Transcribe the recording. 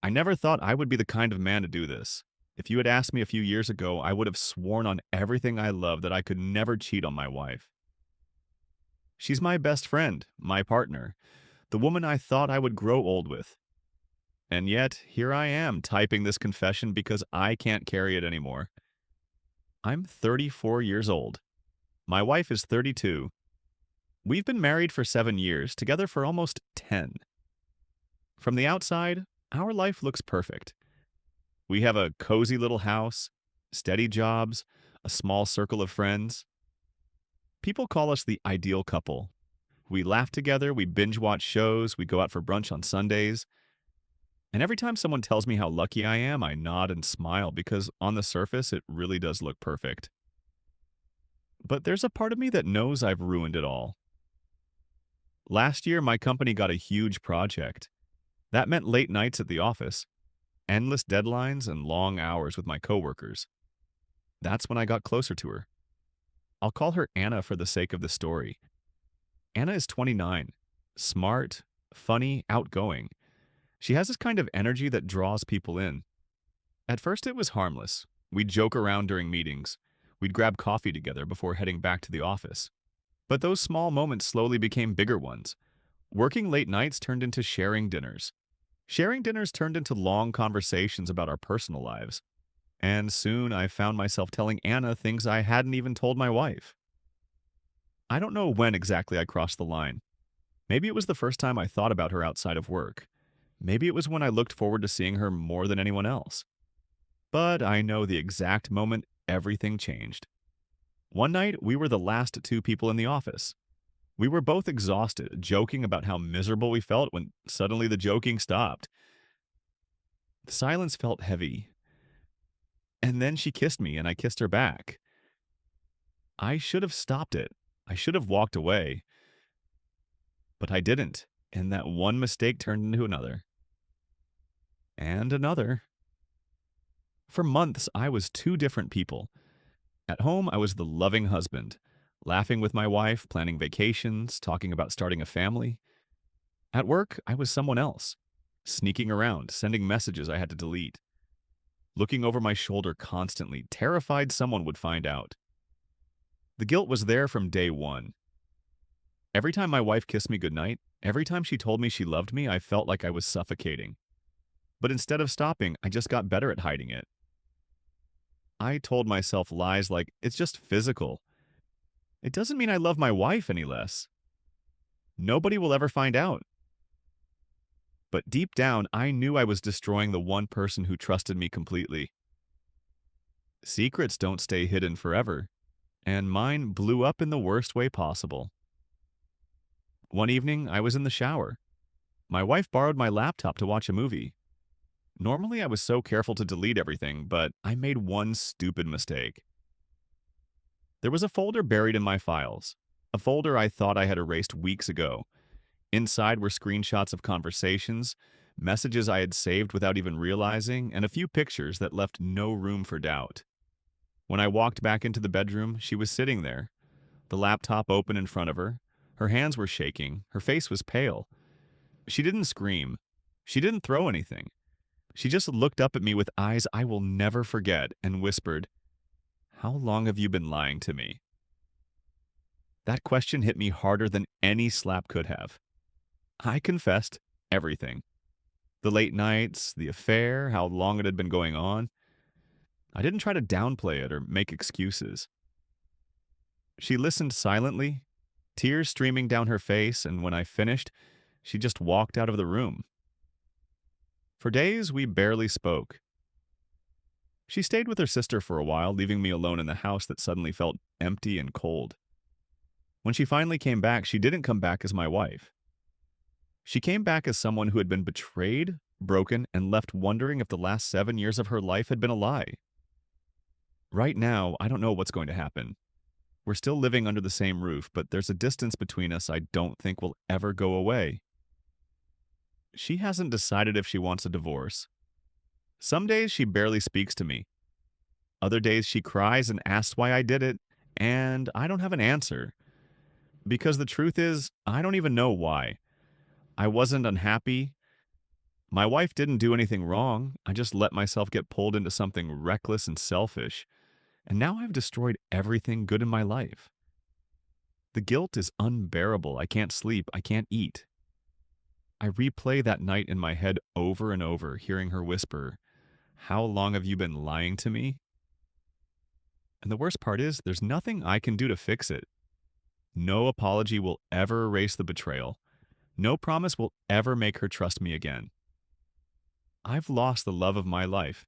I never thought I would be the kind of man to do this. If you had asked me a few years ago, I would have sworn on everything I love that I could never cheat on my wife. She's my best friend, my partner, the woman I thought I would grow old with. And yet, here I am typing this confession because I can't carry it anymore. I'm 34 years old. My wife is 32. We've been married for 7 years, together for almost 10. From the outside, our life looks perfect. We have a cozy little house, steady jobs, a small circle of friends. People call us the ideal couple. We laugh together, we binge watch shows, we go out for brunch on Sundays. And every time someone tells me how lucky I am, I nod and smile because on the surface, it really does look perfect. But there's a part of me that knows I've ruined it all. Last year, my company got a huge project. That meant late nights at the office, endless deadlines, and long hours with my coworkers. That's when I got closer to her. I'll call her Anna for the sake of the story. Anna is 29, smart, funny, outgoing. She has this kind of energy that draws people in. At first, it was harmless. We'd joke around during meetings. We'd grab coffee together before heading back to the office. But those small moments slowly became bigger ones. Working late nights turned into sharing dinners. Sharing dinners turned into long conversations about our personal lives. And soon I found myself telling Anna things I hadn't even told my wife. I don't know when exactly I crossed the line. Maybe it was the first time I thought about her outside of work. Maybe it was when I looked forward to seeing her more than anyone else. But I know the exact moment everything changed. One night, we were the last two people in the office. We were both exhausted, joking about how miserable we felt when suddenly the joking stopped. The silence felt heavy. And then she kissed me, and I kissed her back. I should have stopped it. I should have walked away. But I didn't, and that one mistake turned into another. And another. For months, I was two different people. At home, I was the loving husband, laughing with my wife, planning vacations, talking about starting a family. At work, I was someone else, sneaking around, sending messages I had to delete, looking over my shoulder constantly, terrified someone would find out. The guilt was there from day one. Every time my wife kissed me goodnight, every time she told me she loved me, I felt like I was suffocating. But instead of stopping, I just got better at hiding it. I told myself lies like, it's just physical. It doesn't mean I love my wife any less. Nobody will ever find out. But deep down, I knew I was destroying the one person who trusted me completely. Secrets don't stay hidden forever, and mine blew up in the worst way possible. One evening, I was in the shower. My wife borrowed my laptop to watch a movie. Normally, I was so careful to delete everything, but I made one stupid mistake. There was a folder buried in my files, a folder I thought I had erased weeks ago. Inside were screenshots of conversations, messages I had saved without even realizing, and a few pictures that left no room for doubt. When I walked back into the bedroom, she was sitting there, the laptop open in front of her. Her hands were shaking, her face was pale. She didn't scream. She didn't throw anything. She just looked up at me with eyes I will never forget and whispered, "How long have you been lying to me?" That question hit me harder than any slap could have. I confessed everything. The late nights, the affair, how long it had been going on. I didn't try to downplay it or make excuses. She listened silently, tears streaming down her face, and when I finished, she just walked out of the room. For days, we barely spoke. She stayed with her sister for a while, leaving me alone in the house that suddenly felt empty and cold. When she finally came back, she didn't come back as my wife. She came back as someone who had been betrayed, broken, and left wondering if the last 7 years of her life had been a lie. Right now, I don't know what's going to happen. We're still living under the same roof, but there's a distance between us I don't think will ever go away. She hasn't decided if she wants a divorce. Some days she barely speaks to me. Other days she cries and asks why I did it, and I don't have an answer. Because the truth is, I don't even know why. I wasn't unhappy. My wife didn't do anything wrong. I just let myself get pulled into something reckless and selfish, and now I've destroyed everything good in my life. The guilt is unbearable. I can't sleep. I can't eat. I replay that night in my head over and over, hearing her whisper, "How long have you been lying to me?" And the worst part is, there's nothing I can do to fix it. No apology will ever erase the betrayal. No promise will ever make her trust me again. I've lost the love of my life,